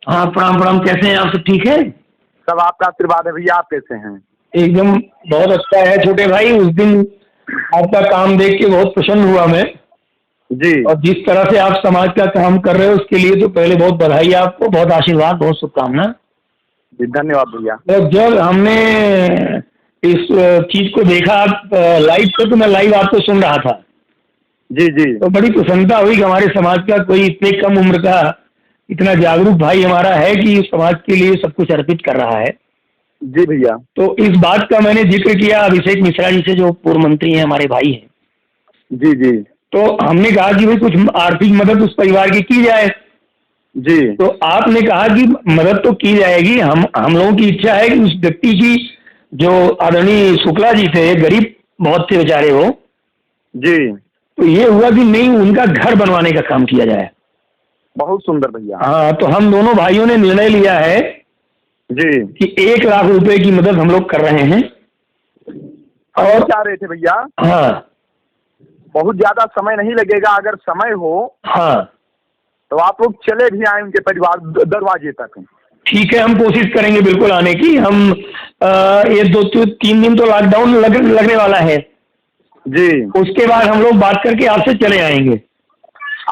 हाँ प्रणाम प्रणाम, कैसे हैं आप? सब ठीक है? सब आपका आशीर्वाद है भैया। आप कैसे हैं? एकदम बहुत अच्छा है छोटे भाई। उस दिन आपका काम देख के बहुत प्रसन्न हुआ मैं। जी और जिस तरह से आप समाज का काम कर रहे हो उसके लिए तो पहले बहुत बधाई आपको, बहुत आशीर्वाद, बहुत शुभकामना। जी, धन्यवाद भैया। तो जब हमने इस चीज को देखा लाइव पे, तो मैं लाइव आपको सुन रहा था, जी जी तो बड़ी प्रसन्नता हुई कि हमारे समाज का कोई इतने कम उम्र का इतना जागरूक भाई हमारा है कि समाज के लिए सब कुछ अर्पित कर रहा है। जी भैया। तो इस बात का मैंने जिक्र किया अभिषेक मिश्रा जी से, जो पूर्व मंत्री हैं, हमारे भाई हैं। जी जी तो हमने कहा कि भाई कुछ आर्थिक मदद उस परिवार की जाए। जी तो आपने कहा कि मदद तो की जाएगी, हम लोगों की इच्छा है कि उस व्यक्ति की, जो आदरणीय शुक्ला जी थे, गरीब बहुत थे बेचारे वो, जी, तो ये हुआ कि नहीं, उनका घर बनवाने का काम किया जाए। बहुत सुंदर भैया। हाँ, तो हम दोनों भाइयों ने निर्णय लिया है जी, कि 1 लाख रुपए की मदद हम लोग कर रहे हैं। हम और चाह रहे थे भैया, हाँ बहुत ज्यादा समय नहीं लगेगा। अगर समय हो हाँ तो आप लोग चले भी आए उनके परिवार दरवाजे तक। ठीक है, हम कोशिश करेंगे बिल्कुल आने की। हम ये 2-3 दिन तो लॉकडाउन लगने वाला है। जी, उसके बाद हम लोग बात करके आपसे चले आएंगे।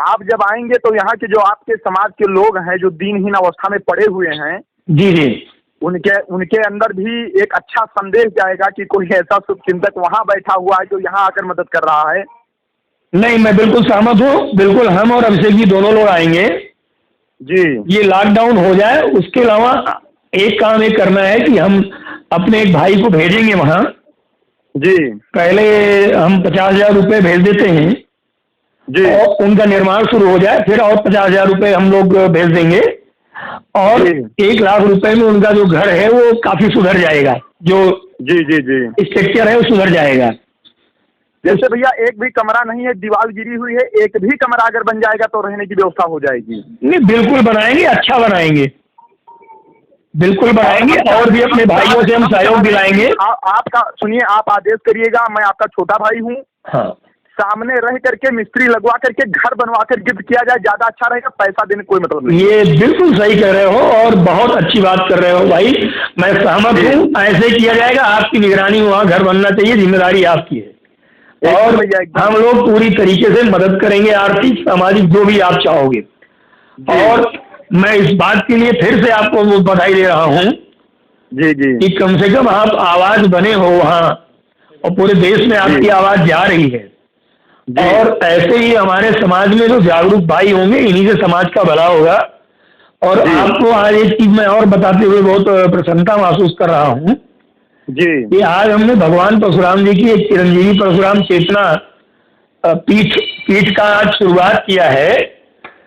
आप जब आएंगे तो यहाँ के जो आपके समाज के लोग हैं, जो दीनहीन अवस्था में पड़े हुए हैं, जी जी, उनके उनके अंदर भी एक अच्छा संदेश जाएगा कि कोई ऐसा शुभचिंतक वहाँ बैठा हुआ है जो यहाँ आकर मदद कर रहा है। नहीं, मैं बिल्कुल सहमत हूँ। बिल्कुल हम और अभिषेक जी दोनों लोग आएंगे। जी ये लॉकडाउन हो जाए, उसके अलावा एक काम ये करना है कि हम अपने एक भाई को भेजेंगे वहाँ। जी पहले हम 50,000 रुपये भेज देते हैं, जी और उनका निर्माण शुरू हो जाए, फिर और 50,000 रुपये हम लोग भेज देंगे। और जी 1 लाख रुपए में उनका जो घर है वो काफी सुधर जाएगा, जो जी जी जी। स्ट्रक्चर है वो सुधर जाएगा। जैसे भैया एक भी कमरा नहीं है, दीवार गिरी हुई है, एक भी कमरा अगर बन जाएगा तो रहने की व्यवस्था हो जाएगी। नहीं, बिल्कुल बनाएंगे, अच्छा बनाएंगे, बिल्कुल बनाएंगे। और भी अपने भाइयों से हम सहयोग दिलाएंगे। आपका सुनिए, आप आदेश करिएगा। मैं आपका छोटा भाई हूँ। हाँ, सामने रह करके मिस्त्री लगवा करके घर बनवा कर गिफ्ट किया जाए, ज्यादा अच्छा रहेगा। पैसा देने कोई मतलब नहीं। ये बिल्कुल सही कर रहे हो और बहुत अच्छी बात कर रहे हो भाई, मैं सहमत हूँ। ऐसे किया जाएगा, आपकी निगरानी में वहाँ घर बनना चाहिए, जिम्मेदारी आपकी है। और भैया हम लोग पूरी तरीके से मदद करेंगे, आर्थिक सामाजिक जो भी आप चाहोगे। और मैं इस बात के लिए फिर से आपको वो बधाई दे रहा हूँ जी जी कि कम से कम आप आवाज बने हो वहाँ, और पूरे देश में आपकी आवाज जा रही है। और ऐसे ही हमारे समाज में जो जागरूक भाई होंगे, इन्हीं से समाज का भला होगा। और आपको आज एक चीज मैं और बताते हुए बहुत प्रसन्नता महसूस कर रहा हूँ जी कि आज हमने भगवान परशुराम जी की एक चिरंजीवी परशुराम चेतना पीठ पीठ का आज शुरुआत किया है।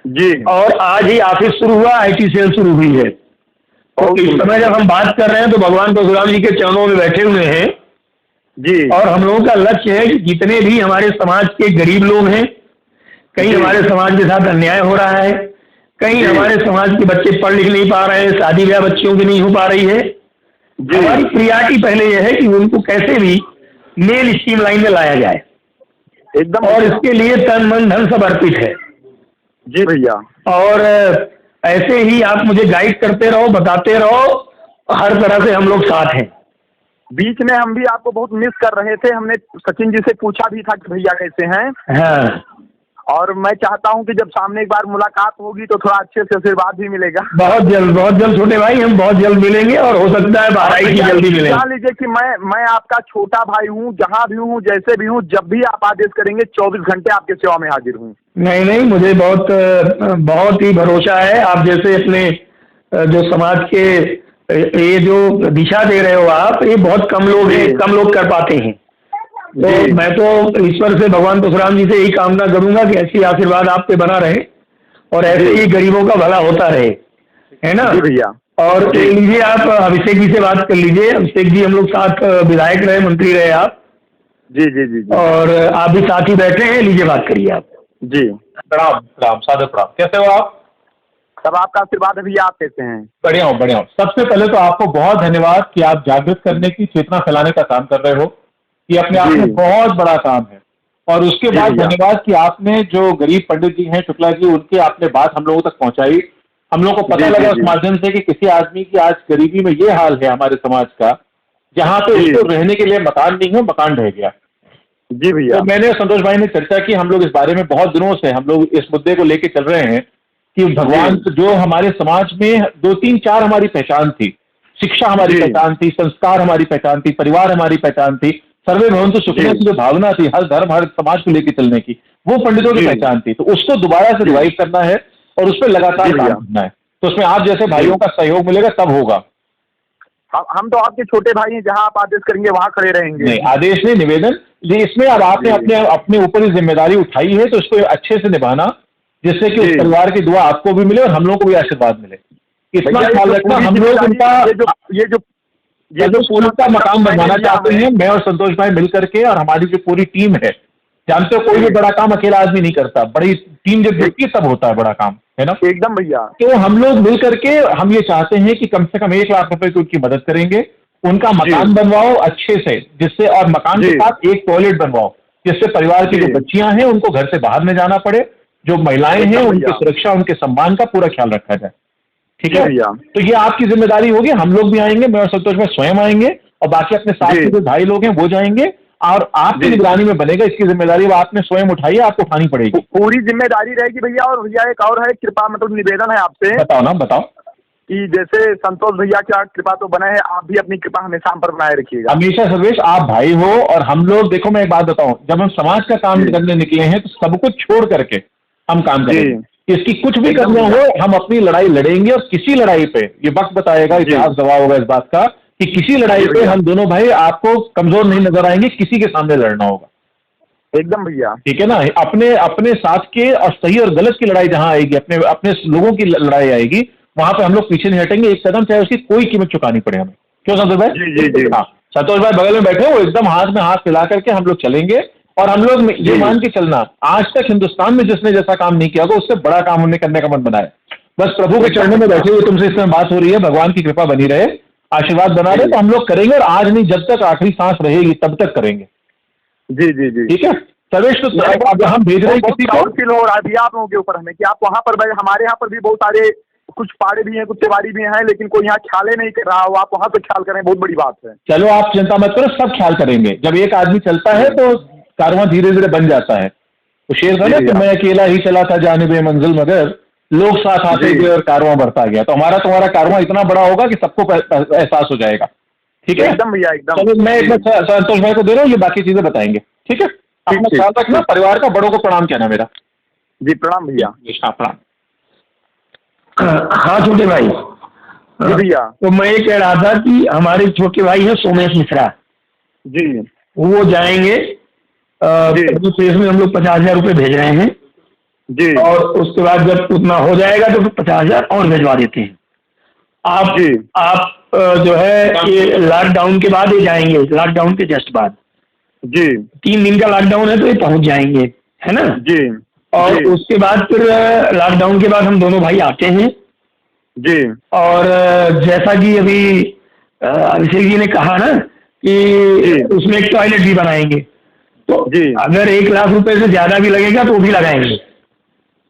जी। और आज ही ऑफिस शुरू हुआ, IT सेल शुरू हुई है। तो इस समय जब हम बात कर रहे हैं तो भगवान परशुराम जी के चरणों में बैठे हुए हैं जी। और हम लोगों का लक्ष्य है कि जितने भी हमारे समाज के गरीब लोग हैं, कहीं हमारे समाज के साथ अन्याय हो रहा है, कहीं हमारे समाज के बच्चे पढ़ लिख नहीं पा रहे हैं, शादी ब्याह बच्चियों की नहीं हो पा रही है, हमारी प्रियारिटी पहले यह है कि उनको कैसे भी मेल स्ट्रीम लाइन में लाया जाए एकदम। और इसके लिए तन मन धन सब अर्पित है। जी भैया। और ऐसे ही आप मुझे गाइड करते रहो, बताते रहो, हर तरह से हम लोग साथ हैं। बीच में हम भी आपको बहुत मिस कर रहे थे। हमने सचिन जी से पूछा भी था कि भैया कैसे हैं। हाँ, और मैं चाहता हूं कि जब सामने एक बार मुलाकात होगी तो थोड़ा अच्छे से आशीर्वाद भी मिलेगा। बहुत जल्द छोटे भाई, हम बहुत जल्द मिलेंगे और हो सकता है 12 की जल्दी मिलेंगे। जान लीजिए कि मैं आपका छोटा भाई हूं, जहां भी हूं, जैसे भी हूं, जब भी आप आदेश करेंगे 24 घंटे आपके सेवा में हाजिर हूं। नहीं नहीं, मुझे बहुत ही भरोसा है। आप जैसे अपने जो समाज के ये जो दिशा दे रहे हो आप, ये बहुत कम लोग हैं, कम लोग कर पाते हैं। तो मैं तो ईश्वर से, भगवान परशुराम जी से यही कामना करूंगा कि ऐसी आशीर्वाद आप पे बना रहे और ऐसे ही गरीबों का भला होता रहे, है ना भैया। और लीजिए, आप अभिषेक जी से बात कर लीजिए। अभिषेक जी हम लोग साथ विधायक रहे, मंत्री रहे आप। जी जी जी जी। और आप भी साथ ही बैठे हैं, लीजिए बात करिए आप। जी। प्रणाम प्रणाम, सादर प्रणाम। कैसे हो आप? सब आपका आशीर्वाद है भैया। आप कैसे हैं? बढ़िया हूँ बढ़िया हूँ। सबसे पहले तो आपको बहुत धन्यवाद कि आप जागृत करने की, चेतना फैलाने का काम कर रहे हो। ये अपने आप में बहुत बड़ा काम है। और उसके बाद धन्यवाद कि आपने जो गरीब पंडित जी हैं शुक्ला जी, उनके आपने बात हम लोगों तक पहुंचाई। हम लोग को पता लगा उस माध्यम से कि किसी आदमी की आज गरीबी में ये हाल है हमारे समाज का, जहाँ पे उसको रहने के लिए मकान नहीं है, मकान ढह गया। जी भैया। तो मैंने संतोष भाई ने चर्चा की, हम लोग इस बारे में बहुत दिनों से हम लोग इस मुद्दे को लेके चल रहे हैं कि भगवान जो हमारे समाज में 2 3 4 हमारी पहचान थी, शिक्षा हमारी पहचान थी, संस्कार हमारी पहचान थी, परिवार हमारी पहचान थी, सर्वे भवन्तु सुखिनः की जो भावना थी हर धर्म हर समाज को लेकर चलने की, वो पंडितों की पहचान थी। तो उसको दोबारा से रिवाइव करना है और उस पर लगातार काम करना है। तो उसमें आप जैसे भाइयों का सहयोग मिलेगा तब होगा। हम तो आपके छोटे भाई हैं, जहां आप आदेश करेंगे वहां खड़े रहेंगे। नहीं, आदेश नहीं, निवेदन। इसमें अब आपने अपने ऊपर ही जिम्मेदारी उठाई है, तो इसको अच्छे से निभाना, जिससे कि उस परिवार की दुआ आपको भी मिले और हम लोग को भी आशीर्वाद मिले। इतना ख्याल रखना, हम लोग उनका ये जो पूरा का मकान बनवाना चाहते हैं, मैं और संतोष भाई मिलकर के, और हमारी जो पूरी टीम है, जानते हो कोई भी बड़ा काम अकेला आदमी नहीं करता, बड़ी टीम जब जुटती है तब होता है बड़ा काम, है ना? एकदम भैया। तो हम लोग मिल करके हम ये चाहते हैं कि कम से कम 1 लाख रुपए की उनकी मदद करेंगे, उनका मकान बनवाओ अच्छे से, जिससे, और मकान के साथ एक टॉयलेट बनवाओ, जिससे परिवार की जो बच्चियां हैं उनको घर से बाहर न जाना पड़े, जो महिलाएं हैं उनकी सुरक्षा उनके सम्मान का पूरा ख्याल रखा जाए। ठीक है भैया? तो ये आपकी जिम्मेदारी होगी, हम लोग भी आएंगे, मैं और संतोष भाई स्वयं आएंगे, और बाकी अपने साथ के जो भाई लोग हैं वो जाएंगे, और आपकी निगरानी में बनेगा। इसकी जिम्मेदारी वो आपने स्वयं उठाई है, आपको उठानी पड़ेगी, पूरी जिम्मेदारी रहेगी भैया। और भैया एक और है, कृपा मतलब निवेदन है आपसे। बताओ ना, बताओ। कि जैसे संतोष भैया की कृपा तो बना है, आप भी अपनी कृपा हमेशा हम पर बनाए रखिएगा। हमेशा सर्वेश, आप भाई हो और हम लोग, देखो मैं एक बात बताऊं, जब हम समाज का काम करने निकले हैं तो सब कुछ छोड़ करके हम काम करेंगे। इसकी कुछ भी करना हो, हम अपनी लड़ाई लड़ेंगे, और किसी लड़ाई पे ये वक्त बताएगा, इतिहास गवाह होगा इस बात का, कि किसी लड़ाई पे हम दोनों भाई आपको कमजोर नहीं नजर आएंगे, किसी के सामने लड़ना होगा। एकदम भैया। ठीक है ना? अपने साथ के और सही और गलत की लड़ाई जहां आएगी, अपने लोगों की लड़ाई आएगी, वहां पे हम लोग पीछे नहीं हटेंगे एक कदम, चाहे उसकी कोई कीमत चुकानी पड़े हमें। क्यों संतोष भाई? जी। हाँ, संतोष भाई बगल में बैठे, वो एकदम हाथ में हाथ मिला करके हम लोग चलेंगे। और हम लोग ये मान के चलना, आज तक हिंदुस्तान में जिसने जैसा काम नहीं किया होगा, उससे बड़ा काम हमने करने का मन बनाया। बस प्रभु के चरणों में बैठे हुए तुमसे इस समय बात हो रही है, भगवान की कृपा बनी रहे, आशीर्वाद बना रहे, तो हम लोग करेंगे, और आज नहीं जब तक आखिरी सांस रहेगी तब तक करेंगे। जी। ठीक है सर्वेश? तो अब हम भेज रहे हैं किसी को, फील हो रहा है भैया आप लोगों के ऊपर हमें, कि आप वहाँ पर, हमारे यहाँ पर भी बहुत सारे कुछ पाड़े भी हैं, कुछ त्योहारी भी हैं, लेकिन कोई यहाँ ख्याल नहीं कर रहा हो, आप वहाँ पे ख्याल करें, बहुत बड़ी बात है। चलो आप चिंता मत करो, सब ख्याल करेंगे। जब एक आदमी चलता है तो कारवां धीरे धीरे बन जाता है। तो शेर था ना कि मैं अकेला ही चला था जानिबे मंजिल, मगर लोग साथ आते गए और कारवां बढ़ता गया। तो हमारा तुम्हारा कारवां इतना बड़ा होगा कि सबको एहसास हो जाएगा। ठीक है? एकदम भैया, एकदम। चलो मैं एक बार संतोष भाई को दे रहा हूँ, ये बाकी चीजें बताएंगे। ठीक है? अपना ख्याल रखना, परिवार का बड़ों को प्रणाम कहना मेरा। जी प्रणाम भैया। प्रणाम। हाँ छोटे भाई। जी भैया। तो मैं ये कह रहा था कि हमारे छोटे भाई है सोमेश मिश्रा जी, वो जाएंगे, फेस में हम लोग 50,000 रुपये भेज रहे हैं जी, और उसके बाद जब उतना हो जाएगा तो फिर 50,000 और भेजवा देते हैं। आप जो है ये लॉकडाउन के बाद ही जाएंगे, लॉकडाउन के जस्ट बाद जी, 3 दिन का लॉकडाउन है तो ये पहुंच जाएंगे, है ना जी। और जी, उसके बाद फिर लॉकडाउन के बाद हम दोनों भाई आते हैं जी, और जैसा कि अभी अभिषेक जी ने कहा ना कि उसमें एक टॉयलेट भी बनाएंगे, तो जी, अगर 1 लाख रुपए से ज्यादा भी लगेगा तो भी लगाएंगे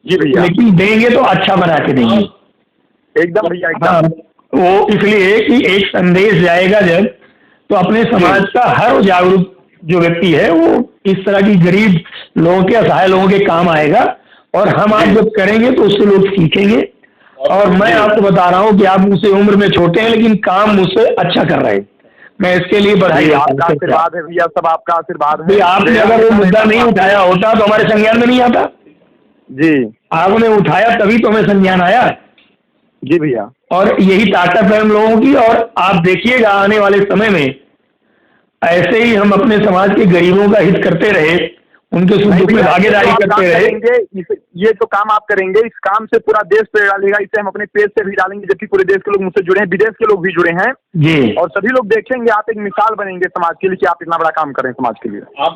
जी भैया, लेकिन देंगे तो अच्छा बना के देंगे। एकदम भैया, हाँ, एकदम। वो इसलिए कि एक संदेश जाएगा जब, तो अपने समाज का हर जागरूक जो व्यक्ति है वो इस तरह की गरीब लोगों के, असहाय लोगों के काम आएगा और हम आप जब करेंगे तो उससे लोग सीखेंगे। और मैं आपको बता रहा हूँ कि आप मुझसे उम्र में छोटे हैं लेकिन काम मुझसे अच्छा कर रहे हैं, मैं इसके लिए बधाई। आपका आशीर्वाद है भैया, सब आपका आशीर्वाद है। आपने अगर वो मुद्दा नहीं उठाया होता तो हमारे संज्ञान में नहीं आता। जी, आपने उठाया तभी तो हमें संज्ञान आया। जी भैया, और यही ताकत है हम लोगों की। और आप देखिएगा आने वाले समय में ऐसे ही हम अपने समाज के गरीबों का हित करते रहे, उनके सुख दुख में भागीदारी करते रहे। ये तो काम आप करेंगे, इस काम से पूरा देश प्रेरणा लेगा। इसे हम अपने पेज से भी डालेंगे, जबकि पूरे देश के लोग मुझसे जुड़े हैं, विदेश के लोग भी जुड़े हैं जी, और सभी लोग देखेंगे। आप एक मिसाल बनेंगे समाज के लिए कि आप इतना बड़ा काम करें समाज के लिए। आप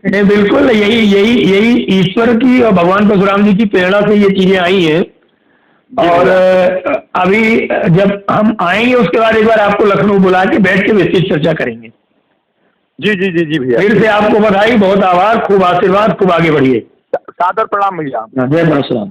नहीं, बिल्कुल यही ईश्वर की और भगवान परशुराम जी की प्रेरणा से ये चीजें आई हैं। और अभी जब हम आएंगे उसके बाद एक बार आपको लखनऊ बुला के बैठ के विस्तृत चर्चा करेंगे। जी जी जी जी भैया, फिर से आपको बधाई, बहुत आभार, खूब आशीर्वाद, खूब आगे बढ़िए। सादर प्रणाम भैया। जय परशुराम।